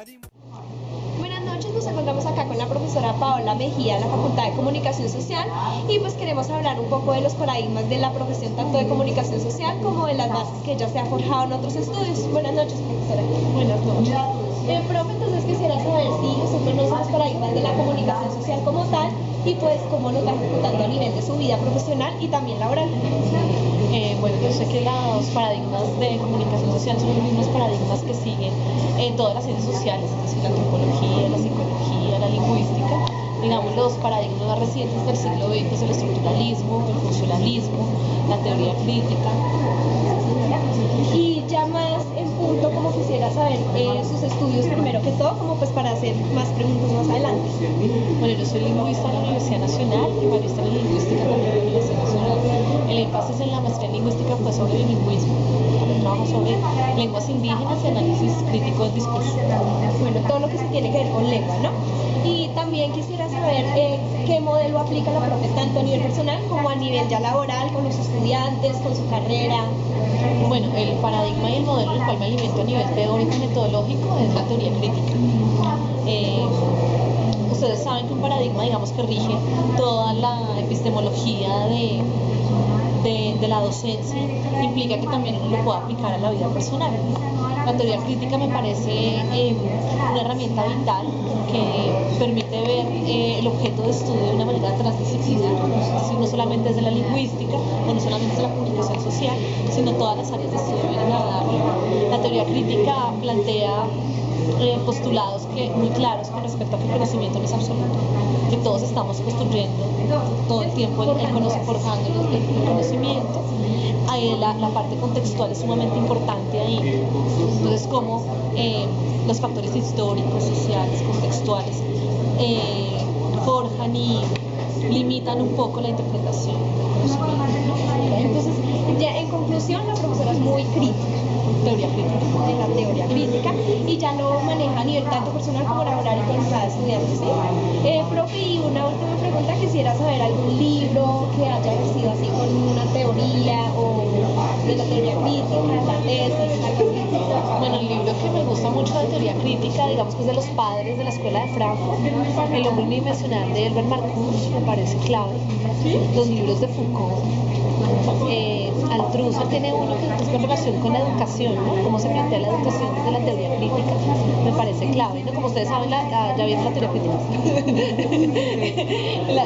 Buenas noches, nos encontramos acá con la profesora Paola Mejía de la Facultad de Comunicación Social y pues queremos hablar un poco de los paradigmas de la profesión tanto de comunicación social como de las bases que ella se ha forjado en otros estudios. Buenas noches, profesora. Buenas noches. Profe, entonces quisiera saber si usted conoce los paradigmas de la comunicación social como tal y pues cómo lo está ejecutando a nivel de su vida profesional y también laboral. Bueno, yo sé que los paradigmas de comunicación social son los mismos paradigmas que siguen todas las ciencias sociales, es decir, la antropología, la psicología, la lingüística. Digamos, los paradigmas más recientes del siglo XX, el estructuralismo, el funcionalismo, la teoría crítica. Y ya más en punto, como quisiera saber sus estudios primero que todo, como pues para hacer más preguntas más adelante. Bueno, yo soy lingüista en la Universidad Nacional y maestra en lingüística también en la Universidad Nacional. El énfasis en la maestría en lingüística fue sobre el lingüismo. Yo trabajo sobre lenguas indígenas y análisis crítico del discurso. Bueno, todo lo que se tiene que ver con lengua, ¿no? Y también quisiera saber qué modelo aplica la profe tanto a nivel personal como a nivel ya laboral, con los estudiantes, con su carrera. Bueno, el paradigma y el modelo del cual me alimento a nivel teórico y metodológico es la teoría crítica. Ustedes saben que un paradigma, digamos, que rige toda la epistemología de la docencia, implica que también uno lo pueda aplicar a la vida personal. La teoría crítica me parece una herramienta vital que permite ver el objeto de estudio de una manera transdisciplinar, es decir, no solamente desde la lingüística o no solamente desde la comunicación social, sino todas las áreas de estudio vienen a darle. La teoría crítica plantea postulados muy claros con respecto a que el conocimiento no es absoluto, que todos estamos construyendo todo el tiempo forjando el conocimiento. La parte contextual es sumamente importante ahí. Entonces, como los factores históricos, sociales, contextuales forjan y limitan un poco la interpretación del conocimiento. Entonces, ya en conclusión, la profesora es muy crítica. Teoría crítica. De la teoría crítica y ya lo maneja a nivel tanto personal como laboral y con cada estudiante, ¿sí? Profe, y una última pregunta, quisiera saber algún libro que haya sido así con una teoría o de la teoría crítica, la tesis, algo así. Bueno, el libro que me gusta mucho de teoría crítica, digamos que es de los padres de la escuela de Frankfurt, El hombre unidimensional de Albert Marcuse, me parece clave. Los libros de Foucault. Althusser tiene uno que es con relación con la educación, ¿no? Cómo se plantea la educación desde la teoría crítica, me parece clave, ¿no? Como ustedes saben, ya vieron la teoría crítica.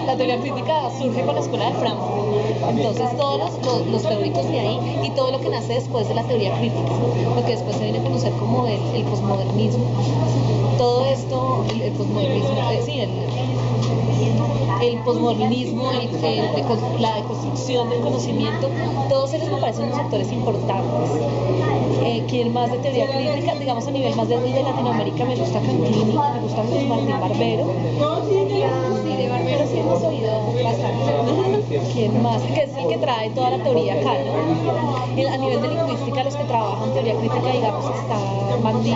la teoría crítica surge con la escuela de Frankfurt, entonces todos los teóricos de ahí y todo lo que nace después de la teoría crítica, lo que después se viene a conocer como el posmodernismo. Todo esto, el posmodernismo, el posmodernismo, la deconstrucción del conocimiento, todos ellos me parecen unos sectores importantes. Quien más de teoría crítica, digamos a nivel más de Latinoamérica, me gusta Cantini, me gusta Jesús Martín Barbero. Sí, de Barbero sí hemos oído bastante. ¿Quién más? Que es el que trae toda la teoría acá, ¿no? A nivel de lingüística, los que trabajan teoría crítica, digamos, está Mandí.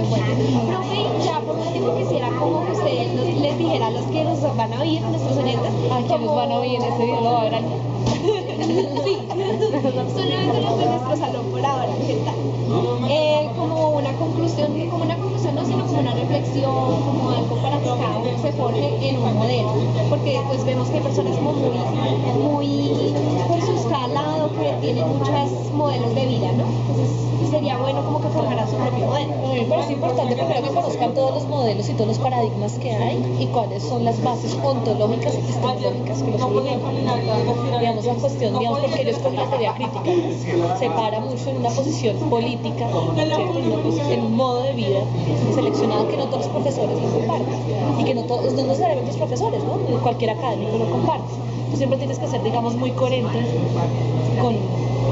Bueno, profe, ya por último quisiera como que usted les dijera a los que nos van a oír, nuestros oyentes, que nos van a oír ese video, lo va a ver aquí. Sí, solamente los de nuestro salón por ahora, ¿qué tal? Como una conclusión no, sino como una reflexión, como algo para que cada uno se forje en un modelo, porque pues vemos que hay personas como muy por su escalado, que tienen muchos modelos de vida, ¿no? Entonces sería bueno como que forjaran su propio modelo. Pero es importante primero que conozcan todos los modelos y todos los paradigmas que hay y cuáles son las bases ontológicas y epistemológicas que los orientan. Digamos, la cuestión, digamos, porque yo escogí la teoría crítica, se para mucho en una posición política, en un modo de vida seleccionado que no todos los profesores lo comparten y que no necesariamente los profesores, ¿no? Cualquier académico lo comparte. Tú siempre tienes que ser, digamos, muy coherente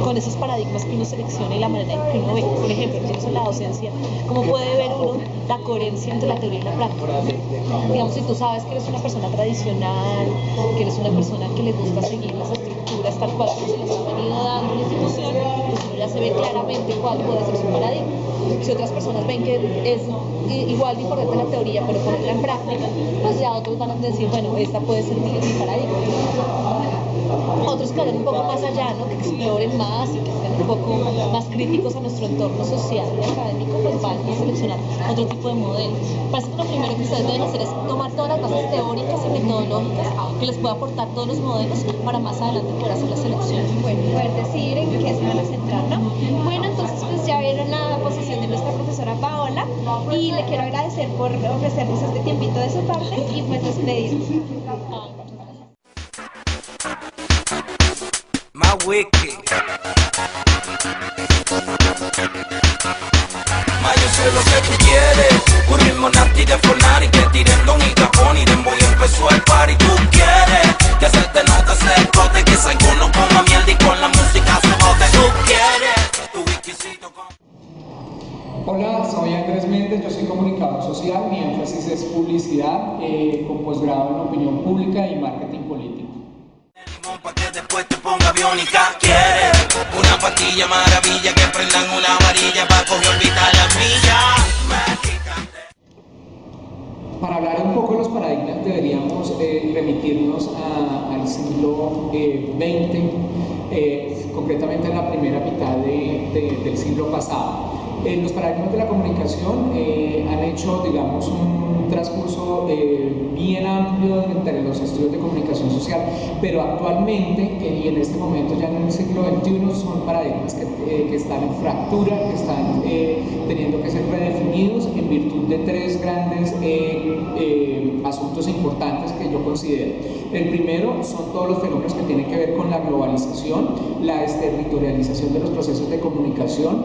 con esos paradigmas que uno selecciona y la manera en que uno ve. Por ejemplo, nosotros en la docencia, ¿cómo puede ver uno la coherencia entre la teoría y la práctica? Digamos, si tú sabes que eres una persona tradicional, que eres una persona que le gusta seguir las estructuras tal cual como se les ha venido dando en la institución, pues uno ya se ve claramente cuál puede ser su paradigma. Si otras personas ven que es igual de importante la teoría, pero ponerla en práctica, pues ya otros van a decir, bueno, esta puede ser mi paradigma. otros que vayan un poco más allá, ¿no? Que exploren más y que sean un poco más críticos a nuestro entorno social y académico, pues van a seleccionar otro tipo de modelo. Parece que lo primero que ustedes deben hacer es tomar todas las bases teóricas y metodológicas que les pueda aportar todos los modelos para más adelante poder hacer la selección. Bueno, poder decidir en qué se van a centrar, ¿no? Bueno, entonces pues ya vieron la posición de nuestra profesora Paola y le quiero agradecer por ofrecernos este tiempito de su parte y pues despedirnos. My wicked. Ma yo sé lo que tú quieres, un ritmo nasty de Fornari que tiren Don y Capone y Dembow y empezó el party. Tú quieres que se te note ese escote, que salgo no coma mierda y con la música se bote. Tú quieres tu whiskycito con... Hola, soy Andrés Méndez, yo soy comunicador social, mi énfasis es publicidad, con posgrado en opinión pública y marketing político. Pa' que después te ponga biónica. Quieres una pastilla maravilla que prendan una varilla pa' coger orbitar las millas. Para hablar un poco de los paradigmas deberíamos remitirnos al siglo XX, concretamente en la primera mitad del siglo pasado. Los paradigmas de la comunicación han hecho, digamos, un transcurso bien amplio entre los estudios de comunicación social, pero actualmente y en este momento ya en el siglo XXI son paradigmas que están en fractura, que están teniendo que ser redefinidos en virtud de tres grandes asuntos importantes que yo considero. El primero son todos los fenómenos que tienen que ver con la globalización, la desterritorialización de los procesos de comunicación,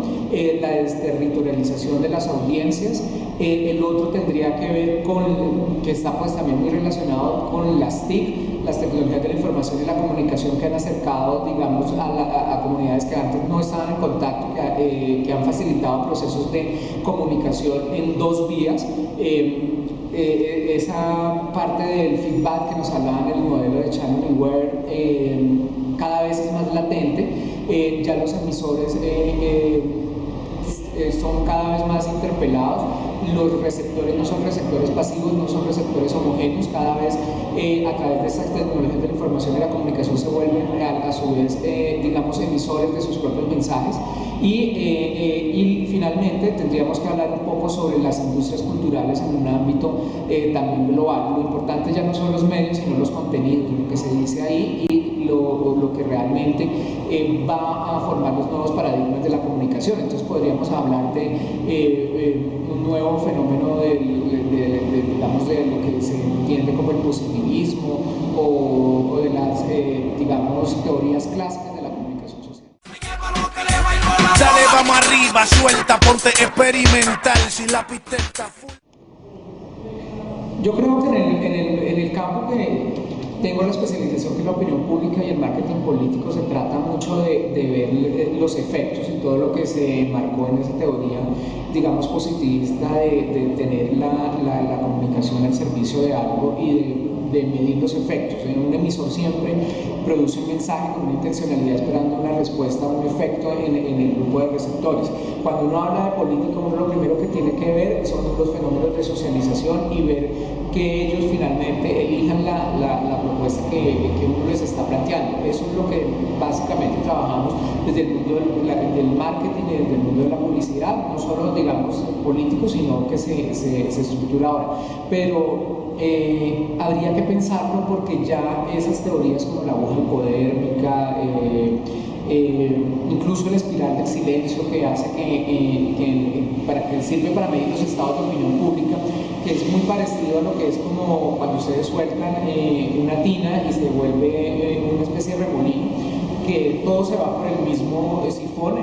la desterritorialización de las audiencias. El otro tendría que ver con, que está pues también muy relacionado con las TIC, las tecnologías de la información y la comunicación, que han acercado, digamos, a comunidades que antes no estaban en contacto, que han facilitado procesos de comunicación en dos vías. Esa parte del feedback que nos hablaban en el modelo de Shannon y Ware cada vez es más latente. Ya los emisores son cada vez más interpelados, los receptores no son receptores pasivos, no son receptores homogéneos, cada vez a través de estas tecnologías de la información y la comunicación se vuelven a su vez, digamos, emisores de sus propios mensajes. Y finalmente tendríamos que hablar un poco sobre las industrias culturales en un ámbito también global. Lo importante ya no son los medios, sino los contenidos, lo que se dice ahí y lo que realmente va a formar los nuevos paradigmas de la comunicación. Entonces podríamos hablar de un nuevo fenómeno digamos, de lo que se entiende como el positivismo o de las, digamos, teorías clásicas de la comunicación social. Dale, vamos arriba, suelta, ponte experimental, si la pista está full. Yo creo que en el campo que tengo la especialización, que es la opinión pública y el marketing político, se trata mucho de ver los efectos y todo lo que se marcó en esa teoría, digamos, positivista de tener la comunicación al servicio de algo y de medir los efectos. Un emisor siempre produce un mensaje con una intencionalidad esperando una respuesta, un efecto en el grupo de receptores. Cuando uno habla de política, uno lo primero que tiene que ver son los fenómenos de socialización y ver que ellos finalmente elijan la propuesta que uno les está planteando. Eso es lo que básicamente trabajamos desde el mundo del marketing y desde el mundo de la publicidad, no solo, digamos, político, sino que se estructura ahora. Pero habría que pensarlo, porque ya esas teorías como la aguja hipodérmica, incluso la espiral del silencio, que hace que sirve para medir los estados de opinión pública, que es muy parecido a lo que es como cuando ustedes sueltan una tina y se vuelve una especie de remolino, que todo se va por el mismo sifón.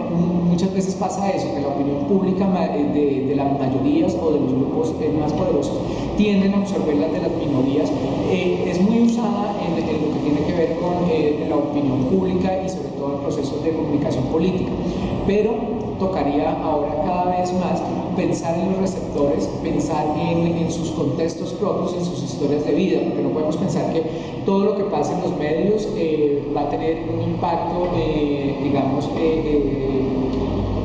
Muchas veces pasa eso, que la opinión pública de las mayorías o de los grupos más poderosos tienden a absorber las de las minorías. Es muy usada en lo que tiene que ver con la opinión pública y sobre todo en procesos de comunicación política, pero tocaría ahora cada vez más pensar en los receptores, pensar en sus contextos propios, en sus historias de vida, porque no podemos pensar que todo lo que pasa en los medios va a tener un impacto, digamos,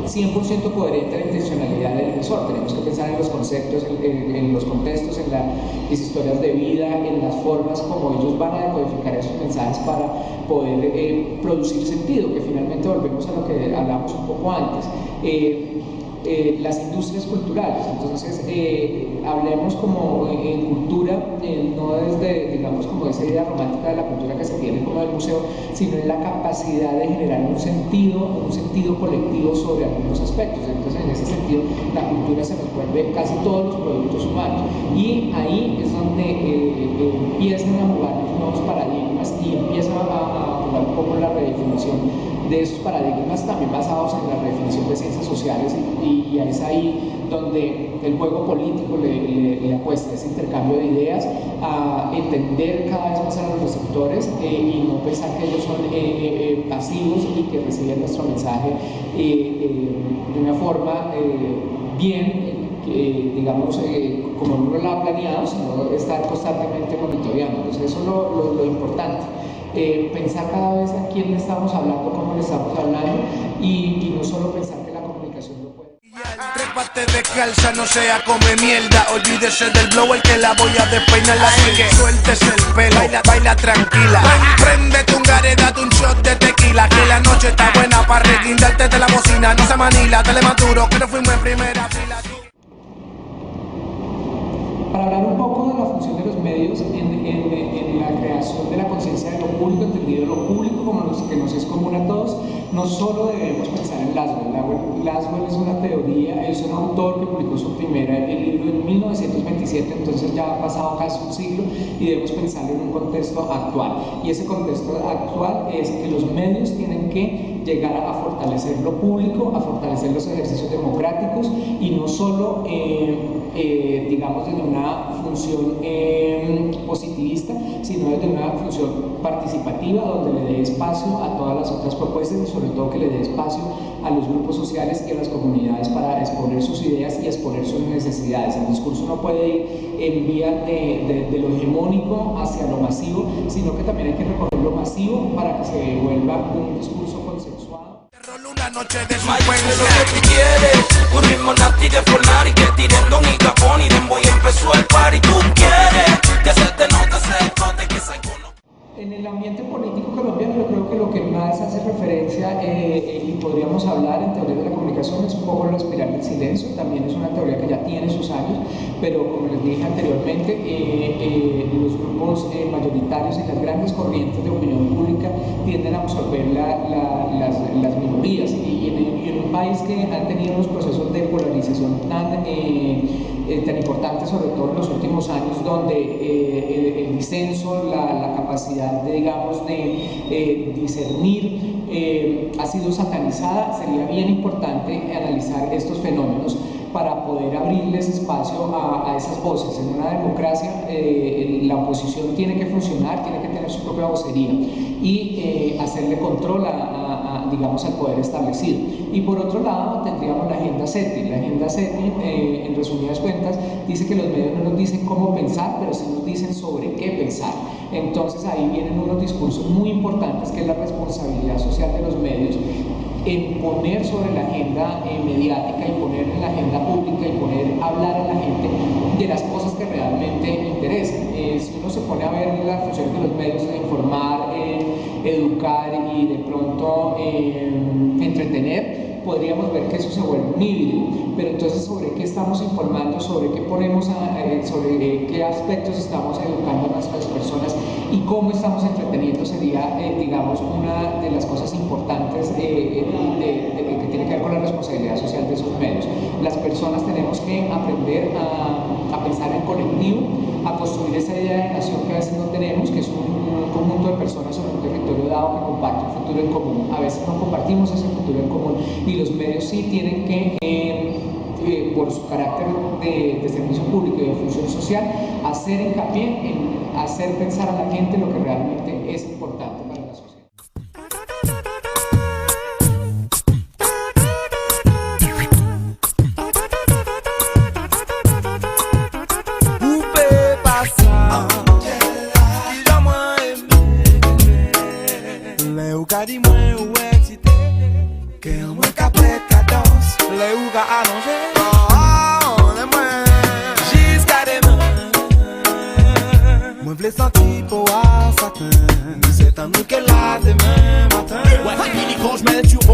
100% coherente a la intencionalidad del emisor, tenemos que pensar en los conceptos, en los contextos, en las historias de vida, en las formas como ellos van a decodificar esos mensajes para poder producir sentido, que finalmente volvemos a lo que hablamos un poco antes. Las industrias culturales, entonces hablemos como en cultura, no desde, digamos, como esa idea romántica de la cultura que se tiene como del museo, sino en la capacidad de generar un sentido colectivo sobre algunos aspectos. Entonces, en ese sentido, la cultura se nos vuelve casi todos los productos humanos, y ahí es donde empiezan a jugar los nuevos paradigmas y empieza a jugar un poco la redefinición de esos paradigmas, también basados en la redefinición de ciencias sociales, y es ahí donde el juego político le apuesta ese intercambio de ideas, a entender cada vez más a los receptores y no pensar que ellos son pasivos y que reciben nuestro mensaje de una forma bien, digamos, como uno lo ha planeado, sino estar constantemente monitoreando. Entonces eso es lo importante. Pensar cada vez a quién le estamos hablando, cómo le estamos hablando, y no solo pensar que la comunicación lo puede. Trépate descalza, no sea come mierda. Olvídese del blower que la voy a despeinar. Así que suéltese el pelo, baila tranquila. Préndete un gare, date un shot de tequila. Que la noche está buena para reguindarte de la bocina. No se manila, dale más duro que no fuimos en primera fila. Para hablar un poco de la función de los medios en la creación de la conciencia de lo público, entendido lo público como lo que nos es común a todos, no solo debemos pensar en Laswell. Laswell es una teoría, es un autor que publicó su primer libro en 1927, entonces ya ha pasado casi un siglo, y debemos pensar en un contexto actual. Y ese contexto actual es que los medios tienen que llegar a fortalecer lo público, a fortalecer los ejercicios democráticos, y no solo, digamos, desde una función positivista, sino desde una función participativa, donde le dé espacio a todas las otras propuestas, y sobre todo que le dé espacio a los grupos sociales y a las comunidades para exponer sus ideas y exponer sus necesidades. El discurso no puede ir en vía de lo hegemónico hacia lo masivo, sino que también hay que recorrer lo masivo para que se vuelva un discurso consensuado. Una noche de suspense, lo que tú quieres, un ritmo nasty de Fornari, que tiren Don y Capón y Demboy empezó el party. Tú quieres que se te nota ese cote que se conoce. En el ambiente político colombiano, yo creo que lo que más hace referencia, y podríamos hablar en teoría de la comunicación, es un poco la espiral del silencio. También es una teoría que ya tiene sus años, pero como les dije anteriormente, los grupos mayoritarios y las grandes corrientes de opinión pública tienden a absorber las minorías, y en un país que ha tenido unos procesos de polarización tan importantes, sobre todo en los últimos años, donde el disenso, la capacidad de discernir ha sido satanizada, sería bien importante analizar estos fenómenos para poder abrirles espacio a esas voces. En una democracia la oposición tiene que funcionar, tiene que tener su propia vocería y hacerle control digamos, al poder establecido. Y por otro lado tendríamos la agenda SETI. La agenda SETI, en resumidas cuentas, dice que los medios no nos dicen cómo pensar, pero sí nos dicen sobre qué pensar. Entonces ahí vienen unos discursos muy importantes, que es la responsabilidad social de los medios en poner sobre la agenda mediática, y poner en la agenda pública, y poner a hablar a la gente de las cosas que realmente interesan. Si uno se pone a ver las funciones de los medios, de informar, educar y de pronto entretener, podríamos ver que eso se vuelve un híbrido. Pero entonces, ¿sobre qué estamos informando? ¿Sobre qué ponemos sobre qué aspectos estamos educando a nuestras personas y cómo estamos entreteniendo? Sería, digamos, una de las cosas importantes que tiene que ver con la responsabilidad social de esos medios. Las personas tenemos que aprender a pensar en colectivo, a construir esa idea de nación que a veces no tenemos, que es un conjunto de personas sobre un territorio dado que comparte un futuro en común. A veces no compartimos ese futuro en común, y los medios sí tienen que, por su carácter de servicio público y de función social, hacer hincapié en hacer pensar a la gente lo que realmente es importante para la sociedad. Que un buen capet 14, le uga a vle santi pou a satin. C'est à nous qu'elle a demain matin. Ouais, fini quand je mets le turbo.